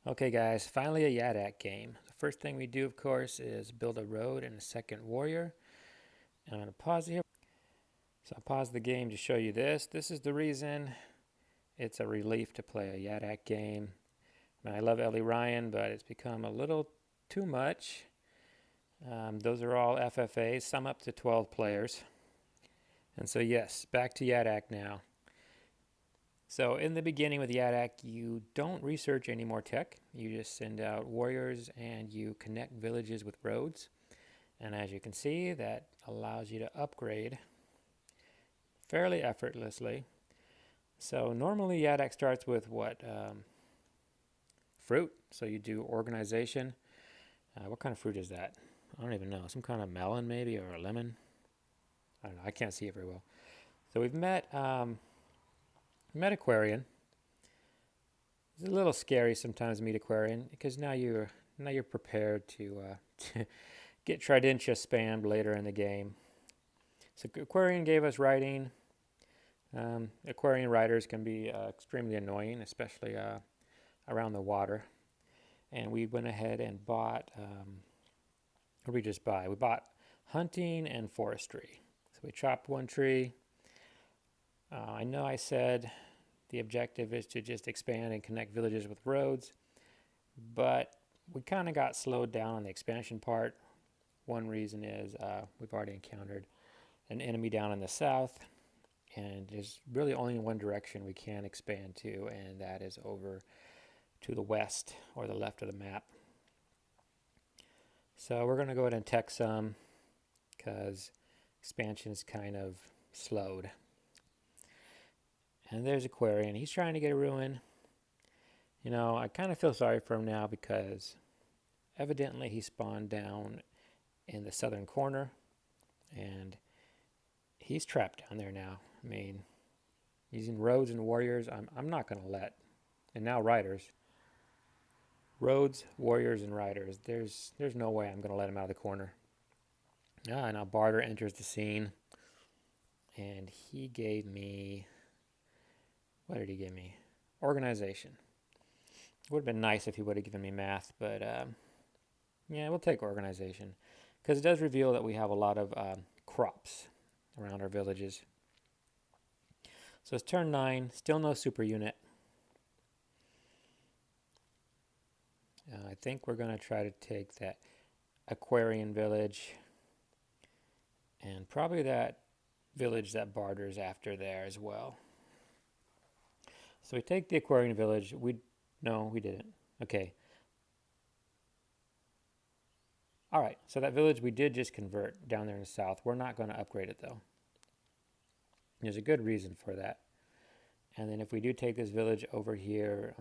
Okay guys, finally a Yadakk game. The first thing we do, of course, is build a road and a second warrior. And I'm going to pause here. So I'll pause the game to show you this. This is the reason it's a relief to play a Yadakk game. I mean, I love Ellie Ryan, but it's become a little too much. Those are all FFAs, some up to 12 players. And so yes, back to Yadakk now. So in the beginning with Yadakk, you don't research any more tech. You just send out warriors and you connect villages with roads. And as you can see, that allows you to upgrade fairly effortlessly. So normally Yadakk starts with what? Fruit. So you do organization. What kind of fruit is that? I don't even know. Some kind of melon maybe, or a lemon. I don't know. I can't see it very well. So we've met Aquarian. It's a little scary sometimes to meet Aquarian because now you're prepared to get Tridentia spammed later in the game. So Aquarian gave us writing. Aquarian riders can be extremely annoying, especially around the water. And we went ahead and bought, what did we just buy? We bought hunting and forestry. So we chopped one tree. I know I said the objective is to just expand and connect villages with roads, but we kind of got slowed down on the expansion part. One reason is we've already encountered an enemy down in the south, and there's really only one direction we can expand to, and that is over to the west or the left of the map. So we're going to go ahead and tech some because expansion is kind of slowed. And there's Aquarian. He's trying to get a ruin. You know, I kind of feel sorry for him now because evidently he spawned down in the southern corner and he's trapped down there now. I mean, using roads and warriors, I'm not going to let, and now riders, roads, warriors, and riders, there's no way I'm going to let him out of the corner. Now Barter enters the scene, and he gave me, what did he give me? Organization. It would have been nice if he would have given me math, but yeah, we'll take organization because it does reveal that we have a lot of crops around our villages. So it's turn 9, still no super unit. I think we're going to try to take that Aquarian village and probably that village that barters after there as well. So we take the Aquarian village. No, we didn't. Okay. All right, so that village we did just convert down there in the south. We're not going to upgrade it though. There's a good reason for that. And then if we do take this village over here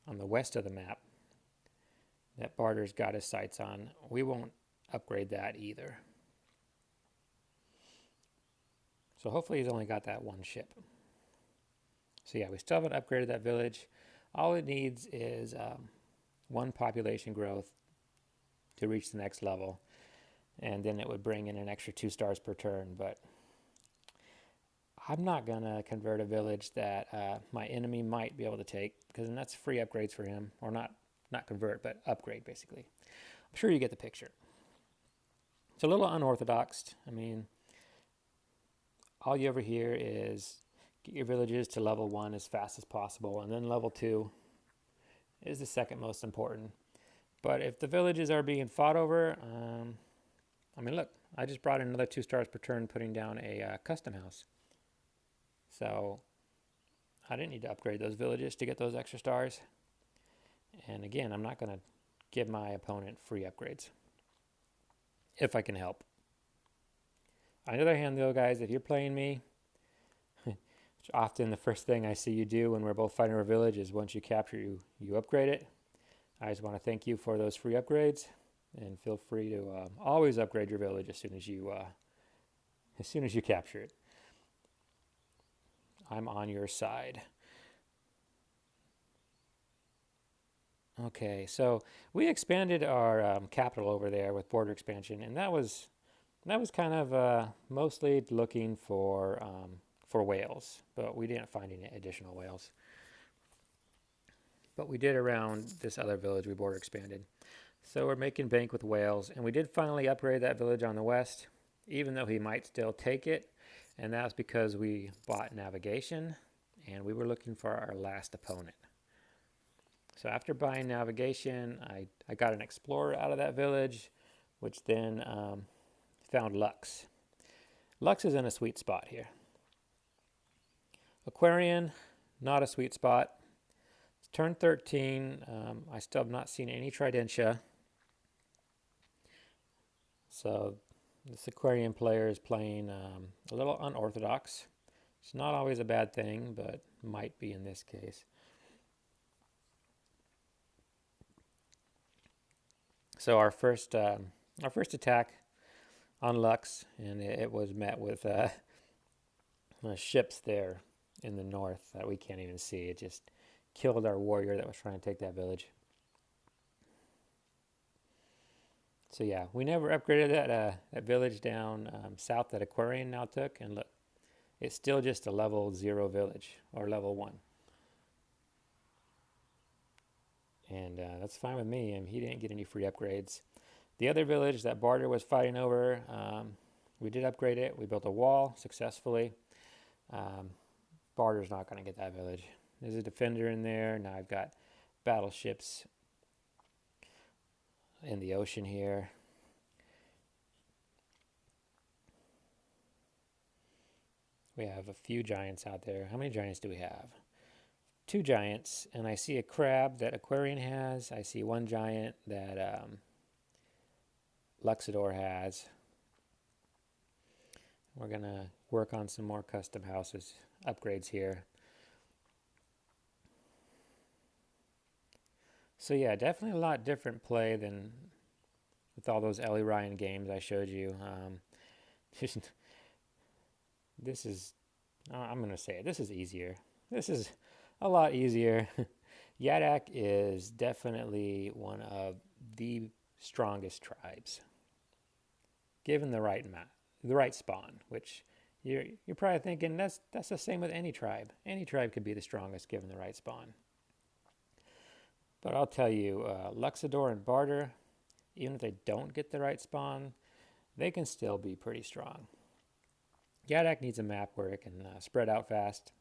on the west of the map, that Barter's got his sights on, we won't upgrade that either. So hopefully he's only got that one ship. So yeah, we still haven't upgraded that village. All it needs is one population growth to reach the next level, and then it would bring in an extra 2 stars per turn. But I'm not going to convert a village that my enemy might be able to take, because then that's free upgrades for him, or not convert, but upgrade basically. I'm sure you get the picture. It's a little unorthodox. I mean, all you ever hear is get your villages to level 1 as fast as possible, and then level 2 is the second most important. But if the villages are being fought over, I mean, look, I just brought in another 2 stars per turn putting down a custom house. So I didn't need to upgrade those villages to get those extra stars. And again, I'm not going to give my opponent free upgrades if I can help. On the other hand, though, guys, if you're playing me, which often the first thing I see you do when we're both fighting our village is once you capture, you upgrade it. I just want to thank you for those free upgrades, and feel free to always upgrade your village as soon as you capture it. I'm on your side. Okay, so we expanded our capital over there with border expansion, and that was kind of mostly looking for whales, but we didn't find any additional whales. but we did around this other village we border expanded. So we're making bank with whales, and we did finally upgrade that village on the west, even though he might still take it, and that's because we bought navigation, and we were looking for our last opponent. So after buying navigation, I got an explorer out of that village, which then found Lux. Lux is in a sweet spot here. Aquarian, not a sweet spot. It's turn 13. I still have not seen any Tridentia. So this Aquarian player is playing a little unorthodox. It's not always a bad thing, but might be in this case. So our first attack on Lux, and it was met with ships there in the north that we can't even see. It just killed our warrior that was trying to take that village. So yeah, we never upgraded that village down south that Aquarian now took, and look, it's still just a level 0 village, or level 1. And that's fine with me. He didn't get any free upgrades. The other village that Barter was fighting over, we did upgrade it. We built a wall successfully. Barter's not going to get that village. There's a defender in there. Now I've got battleships in the ocean here. We have a few giants out there. How many giants do we have? 2 giants, and I see a crab that Aquarian has. I see 1 giant that Luxador has. We're going to work on some more custom houses, upgrades here. So yeah, definitely a lot different play than with all those Ellie Ryan games I showed you. This is, I'm going to say it, this is easier. This is a lot easier. Yadakk is definitely one of the strongest tribes, given the right spawn. Which you're probably thinking that's the same with any tribe. Any tribe could be the strongest given the right spawn. But I'll tell you, Luxador and Barter, even if they don't get the right spawn, they can still be pretty strong. Yadakk needs a map where it can spread out fast,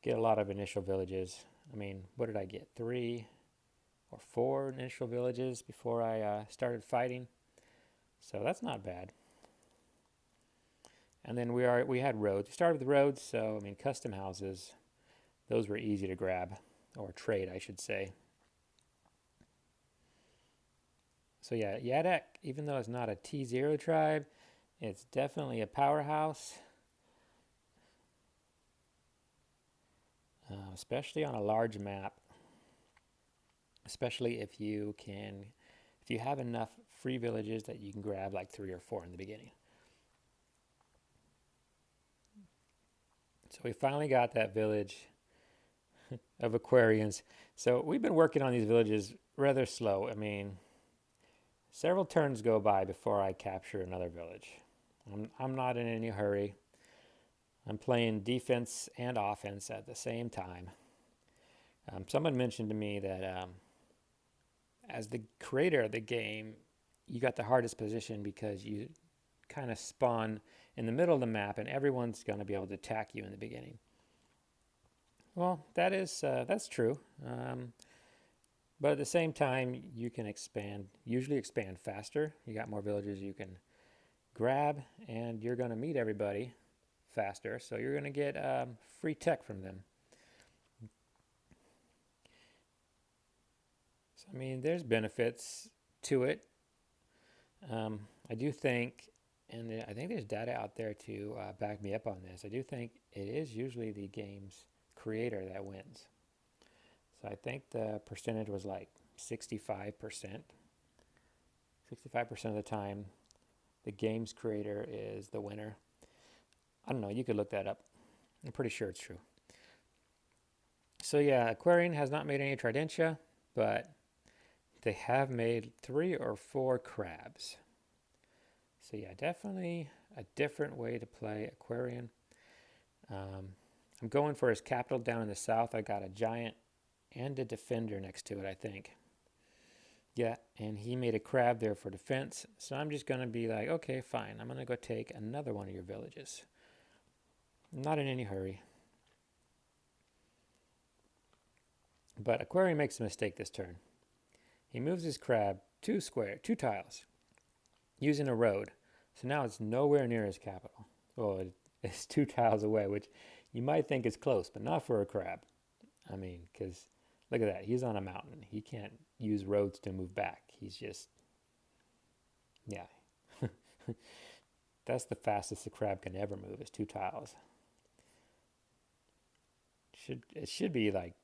get a lot of initial villages. I mean, what did I get? 3 or 4 initial villages before I started fighting. So that's not bad. And then we had roads. We started with roads, so I mean custom houses. Those were easy to grab, or trade, I should say. So yeah, Yadakk, even though it's not a T0 tribe, it's definitely a powerhouse. Especially on a large map. Especially if you have enough free villages that you can grab like 3 or 4 in the beginning. So we finally got that village of Aquarians. So we've been working on these villages rather slow. I mean, several turns go by before I capture another village. I'm not in any hurry. I'm playing defense and offense at the same time. Someone mentioned to me that as the creator of the game, you got the hardest position because you kind of spawn in the middle of the map and everyone's going to be able to attack you in the beginning. Well, that's true. But at the same time, you can usually expand faster. You got more villages you can grab, and you're going to meet everybody faster, so you're going to get free tech from them. So, I mean, there's benefits to it. I do think, and I think there's data out there to back me up on this, I do think it is usually the game's creator that wins. So I think the percentage was like 65%. 65% of the time, the game's creator is the winner. I don't know, you could look that up. I'm pretty sure it's true. So yeah, Aquarian has not made any Tridentia, but they have made 3 or 4 crabs. So yeah, definitely a different way to play Aquarian. I'm going for his capital down in the south. I got a giant and a defender next to it, I think. Yeah, and he made a crab there for defense. So I'm just going to be like, okay, fine. I'm going to go take another one of your villages. Not in any hurry. But Aquarian makes a mistake this turn. He moves his crab 2 tiles, using a road. So now it's nowhere near his capital. Well, it's 2 tiles away, which you might think is close, but not for a crab. I mean, because look at that. He's on a mountain. He can't use roads to move back. He's just, yeah. That's the fastest a crab can ever move is 2 tiles. It should be like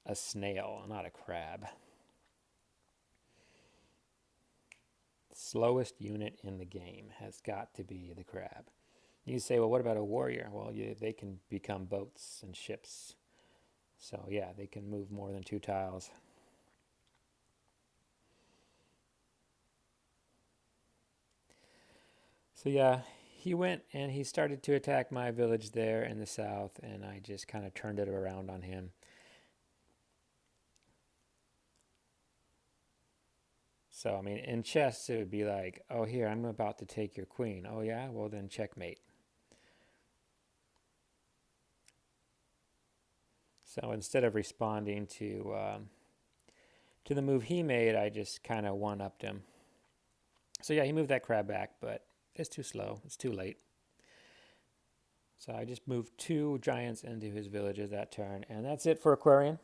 a snail, not a crab. The slowest unit in the game has got to be the crab. You say, well, what about a warrior? Well, they can become boats and ships. So yeah, they can move more than 2 tiles. So yeah, he went and he started to attack my village there in the south, and I just kind of turned it around on him. So, I mean, in chess, it would be like, oh, here, I'm about to take your queen. Oh, yeah? Well, then checkmate. So instead of responding to the move he made, I just kind of one-upped him. So yeah, he moved that crab back, but it's too slow. It's too late. So I just moved 2 giants into his villages that turn, and that's it for Aquarian.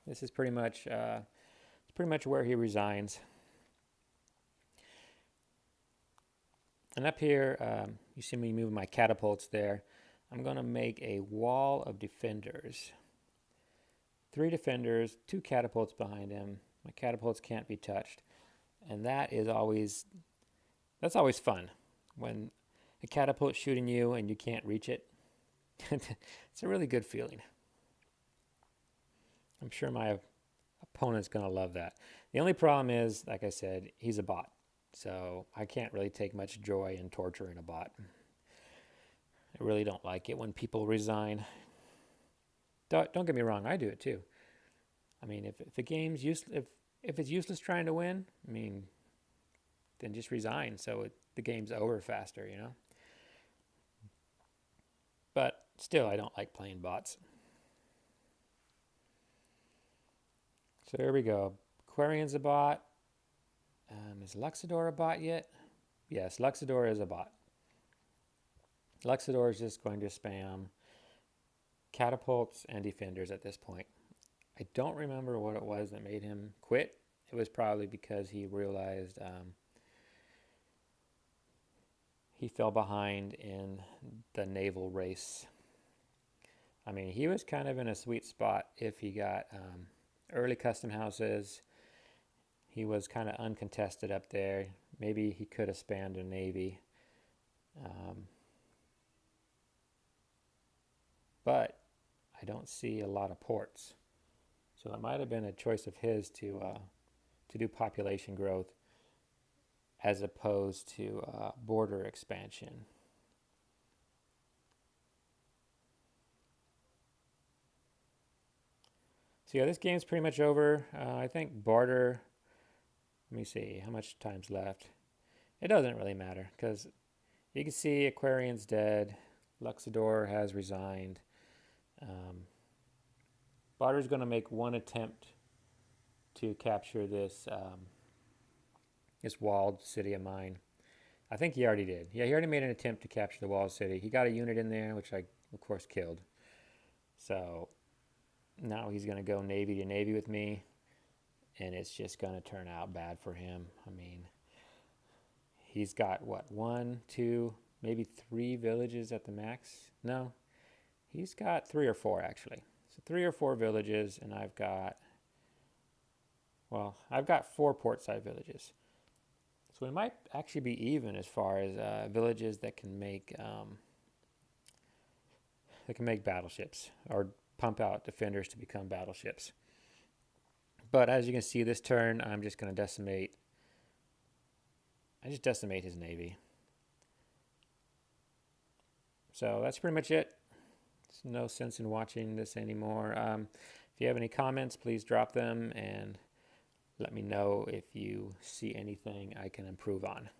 This is pretty much where he resigns. And up here, you see me moving my catapults there. I'm going to make a wall of defenders. 3 defenders, 2 catapults behind him. My catapults can't be touched. And that's always fun. When a catapult's shooting you and you can't reach it. It's a really good feeling. I'm sure my opponent's going to love that. The only problem is, like I said, he's a bot. So I can't really take much joy in torturing a bot. I really don't like it when people resign. Don't get me wrong, I do it too. I mean, if the game's if it's useless trying to win, I mean, then just resign so the game's over faster, you know? But still, I don't like playing bots. So there we go. Aquarian's a bot. Is Luxador a bot yet? Yes, Luxador is a bot. Luxador is just going to spam catapults and defenders at this point. I don't remember what it was that made him quit. It was probably because he realized he fell behind in the naval race. I mean, he was kind of in a sweet spot if he got early custom houses. He was kind of uncontested up there. Maybe he could have spanned a navy. But I don't see a lot of ports. So it might have been a choice of his to do population growth as opposed to border expansion. So yeah, this game's pretty much over. I think barter, let me see, how much time's left? It doesn't really matter because you can see Aquarian's dead. Luxador has resigned. Barter's going to make one attempt to capture this this walled city of mine. I think he already did. Yeah, he already made an attempt to capture the walled city. He got a unit in there, which I, of course, killed. So now he's going to go navy to navy with me, and it's just going to turn out bad for him. I mean, he's got, what, 1, 2, maybe 3 villages at the max? No, he's got 3 or 4, actually. So 3 or 4 villages, and I've got 4 portside villages. So we might actually be even as far as villages that can make battleships or pump out defenders to become battleships. But as you can see, this turn I'm just going to decimate. I just decimate his navy. So that's pretty much it. There's no sense in watching this anymore. If If you have any comments, please drop them and let me know if you see anything I can improve on.